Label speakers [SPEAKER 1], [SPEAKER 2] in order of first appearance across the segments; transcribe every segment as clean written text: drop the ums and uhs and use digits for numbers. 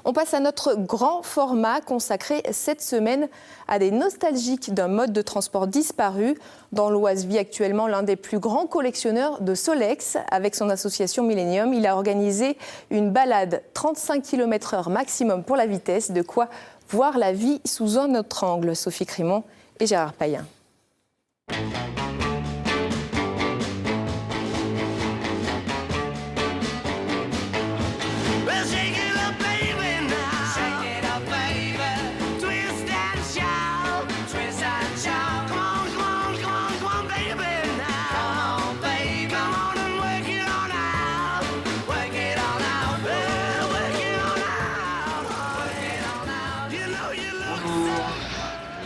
[SPEAKER 1] On passe à notre grand format consacré cette semaine à des nostalgiques d'un mode de transport disparu. Dans l'Oise vit actuellement l'un des plus grands collectionneurs de Solex. Avec son association Millennium, il a organisé une balade 35 km/h maximum pour la vitesse. De quoi voir la vie sous un autre angle. Sophie Crimon et Gérard Payen.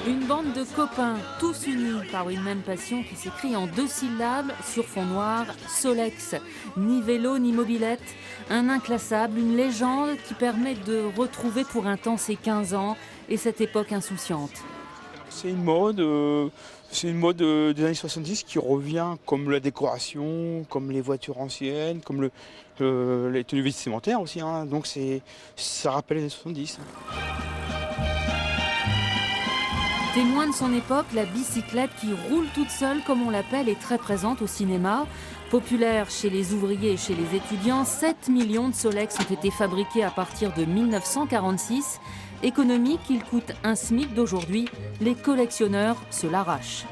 [SPEAKER 2] Une bande de copains, tous unis par une même passion qui s'écrit en 2 syllabes sur fond noir, Solex. Ni vélo, ni mobilette, un inclassable, une légende qui permet de retrouver pour un temps ses 15 ans et cette époque insouciante.
[SPEAKER 3] C'est une mode des années 70 qui revient, comme la décoration, comme les voitures anciennes, comme les tenues vestimentaires aussi. Hein. Donc ça rappelle les années 70.
[SPEAKER 2] Témoin de son époque, la bicyclette qui roule toute seule, comme on l'appelle, est très présente au cinéma. Populaire chez les ouvriers et chez les étudiants, 7 millions de Solex ont été fabriqués à partir de 1946. Économique, il coûte un SMIC d'aujourd'hui. Les collectionneurs se l'arrachent.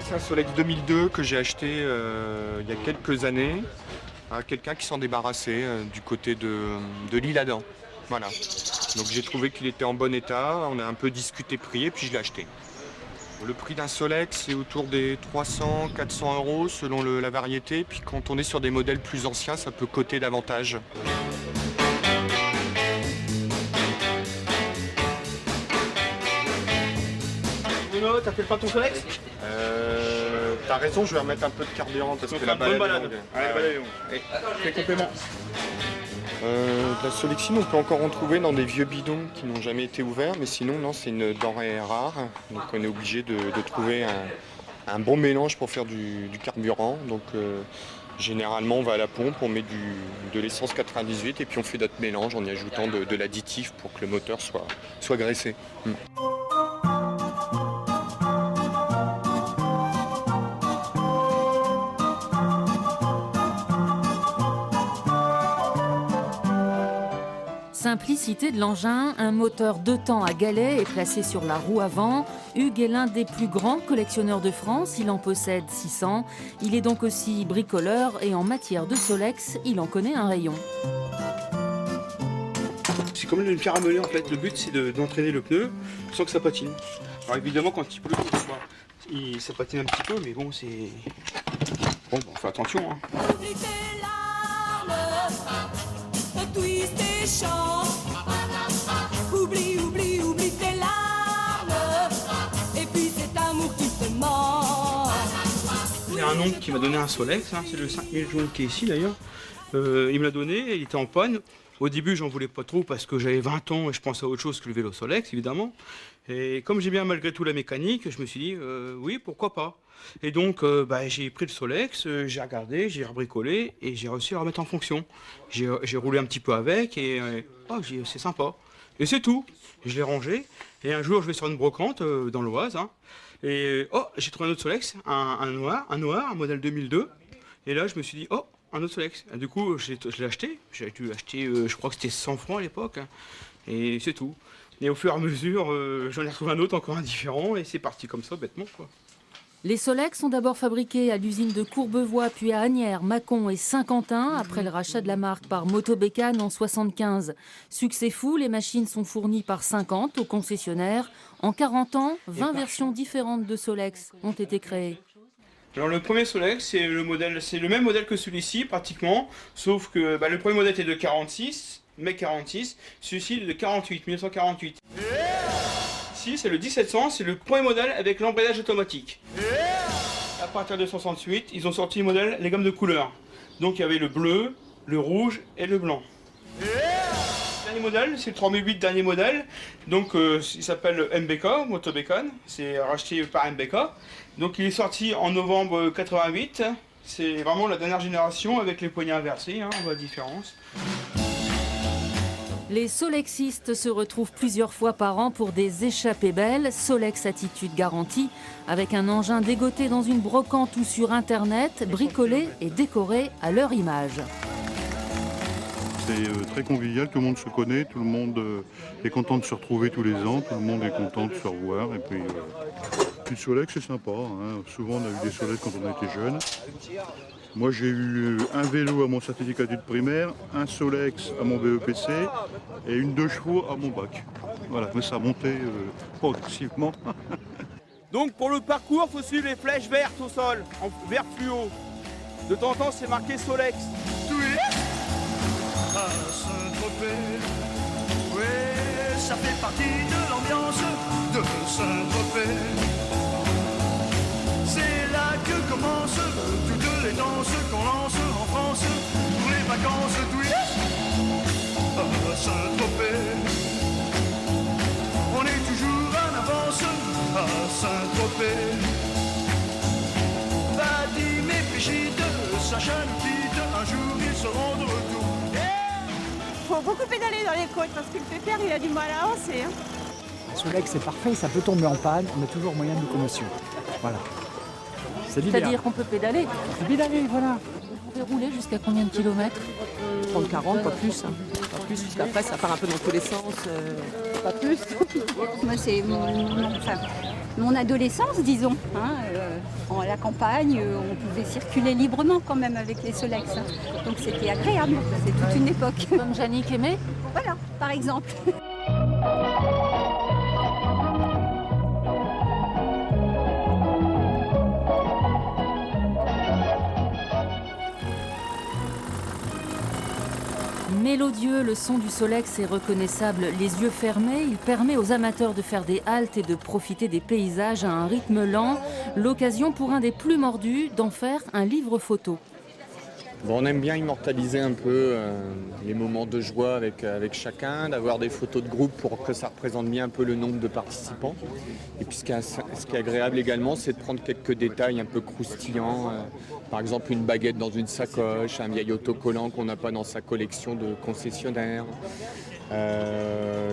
[SPEAKER 4] C'est un Solex 2002 que j'ai acheté il y a quelques années à quelqu'un qui s'en débarrassait du côté de l'Isle-Adam. Voilà. Donc j'ai trouvé qu'il était en bon état, on a un peu discuté prix et puis je l'ai acheté. Le prix d'un Solex c'est autour des 300-400 € selon la variété, puis quand on est sur des modèles plus anciens, ça peut coter davantage.
[SPEAKER 3] Bruno, t'as fait le pas ton Solex ?
[SPEAKER 4] T'as raison, je vais remettre un peu de carburant parce que la balade est longue.
[SPEAKER 3] Allez, fais complément.
[SPEAKER 4] La Solexine, on peut encore en trouver dans des vieux bidons qui n'ont jamais été ouverts, mais sinon, non, c'est une denrée rare. Donc on est obligé de trouver un bon mélange pour faire du carburant. Donc généralement, on va à la pompe, on met de l'essence 98 et puis on fait notre mélange en y ajoutant de l'additif pour que le moteur soit graissé.
[SPEAKER 2] Simplicité de l'engin, un moteur 2 temps à galets est placé sur la roue avant. Hugues est l'un des plus grands collectionneurs de France, il en possède 600. Il est donc aussi bricoleur et en matière de Solex, il en connaît un rayon.
[SPEAKER 3] C'est comme une pierre à meuler en fait, le but c'est d'entraîner le pneu sans que ça patine. Alors évidemment quand il pleut, ça patine un petit peu, mais bon c'est... Bon, on fait attention. Hein.
[SPEAKER 5] Oublie tes larmes. Et puis cet amour qui te ment.
[SPEAKER 3] Il y a un oncle qui m'a donné un Solex, hein, c'est le 5000 jaune qui est ici d'ailleurs. Il me l'a donné, il était en panne. Au début, j'en voulais pas trop parce que j'avais 20 ans et je pensais à autre chose que le vélo Solex, évidemment. Et comme j'ai bien malgré tout la mécanique, je me suis dit, oui, pourquoi pas. Et donc, j'ai pris le Solex, j'ai regardé, j'ai rebricolé et j'ai réussi à le remettre en fonction. J'ai roulé un petit peu avec et c'est sympa. Et c'est tout. Je l'ai rangé et un jour, je vais sur une brocante dans l'Oise. Hein, et j'ai trouvé un autre Solex, un noir, un modèle 2002. Et là, je me suis dit, un autre Solex. Et du coup, je l'ai acheté. J'ai dû acheter, je crois que c'était 100 francs à l'époque. Hein, et c'est tout. Et au fur et à mesure, j'en ai retrouvé un autre, encore un différent. Et c'est parti comme ça, bêtement, quoi.
[SPEAKER 2] Les Solex sont d'abord fabriqués à l'usine de Courbevoie, puis à Asnières, Mâcon et Saint-Quentin, après le rachat de la marque par Motobécane en 1975. Succès fou, les machines sont fournies par 50 aux concessionnaires. En 40 ans, 20 versions différentes de Solex ont été créées.
[SPEAKER 3] Alors le premier Solex, c'est le même modèle que celui-ci pratiquement, sauf que le premier modèle était de 46, mai 46, celui-ci est de 1948. Ici c'est le 1700, c'est le premier modèle avec l'embrayage automatique. À partir de 68, ils ont sorti les gammes de couleurs. Donc il y avait le bleu, le rouge et le blanc. Dernier modèle, c'est le 3008 dernier modèle, donc il s'appelle MBK, Motobécane, c'est racheté par MBK. Donc il est sorti en novembre 88, c'est vraiment la dernière génération avec les poignées inversées, hein, on voit la différence.
[SPEAKER 2] Les solexistes se retrouvent plusieurs fois par an pour des échappées belles, Solex Attitude garantie, avec un engin dégoté dans une brocante ou sur Internet, bricolé et décoré à leur image.
[SPEAKER 6] C'est très convivial, tout le monde se connaît, tout le monde est content de se retrouver tous les ans, tout le monde est content de se revoir. Et puis le Solex, c'est sympa, hein. Souvent on a eu des Solex quand on était jeune. Moi j'ai eu un vélo à mon certificat d'études primaires, un Solex à mon BEPC et une 2 chevaux à mon bac. Voilà, mais ça a monté progressivement.
[SPEAKER 3] Donc pour le parcours, il faut suivre les flèches vertes au sol, en vert fluo. De temps en temps, c'est marqué Solex.
[SPEAKER 7] À Saint-Tropez, oui, ça fait partie de l'ambiance de Saint-Tropez. C'est là que commencent toutes les danses qu'on lance en France pour les vacances twist. À Saint-Tropez, on est toujours en avance à Saint-Tropez. Vadim et Brigitte, Sacha nous quitte, un jour ils seront de retour.
[SPEAKER 8] Il faut beaucoup pédaler dans les côtes parce que le pépère il a du mal à avancer.
[SPEAKER 9] Solex c'est parfait, ça peut tomber en panne, on a toujours moyen de locomotion. Voilà. C'est l'idéal.
[SPEAKER 2] C'est-à-dire qu'on peut pédaler.
[SPEAKER 9] Pédaler, voilà.
[SPEAKER 2] Vous pouvez rouler jusqu'à combien de kilomètres?
[SPEAKER 10] 30-40, pas plus. Pas plus, parce qu'après ça part un peu dans tous les sens. Pas plus.
[SPEAKER 11] Moi c'est mon adolescence, disons. À la campagne, on pouvait circuler librement quand même avec les Solex. Donc c'était agréable, c'est toute une époque.
[SPEAKER 2] Comme Jannick aimait?
[SPEAKER 11] Voilà, par exemple.
[SPEAKER 2] Mélodieux, le son du Solex est reconnaissable les yeux fermés. Il permet aux amateurs de faire des haltes et de profiter des paysages à un rythme lent. L'occasion pour un des plus mordus d'en faire un livre photo.
[SPEAKER 4] Bon, on aime bien immortaliser un peu les moments de joie avec chacun, d'avoir des photos de groupe pour que ça représente bien un peu le nombre de participants. Et puis ce qui est agréable également, c'est de prendre quelques détails un peu croustillants. Par exemple, une baguette dans une sacoche, un vieil autocollant qu'on n'a pas dans sa collection de concessionnaire.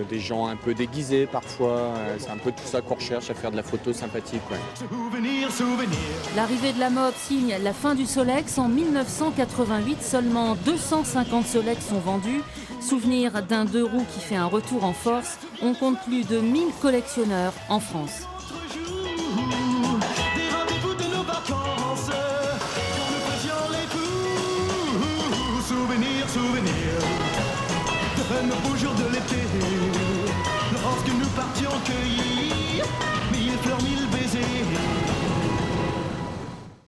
[SPEAKER 4] Des gens un peu déguisés parfois, c'est un peu tout ça qu'on recherche à faire de la photo sympathique. Ouais.
[SPEAKER 7] Souvenir, souvenir.
[SPEAKER 2] L'arrivée de la mode signe la fin du Solex. En 1988, seulement 250 Solex sont vendus. Souvenir d'un 2 roues qui fait un retour en force. On compte plus de 1000 collectionneurs en France.
[SPEAKER 7] Des rendez-vous de nos vacances, quand nous faisions les coups. Souvenir, souvenir de nos beaux jours de l'été.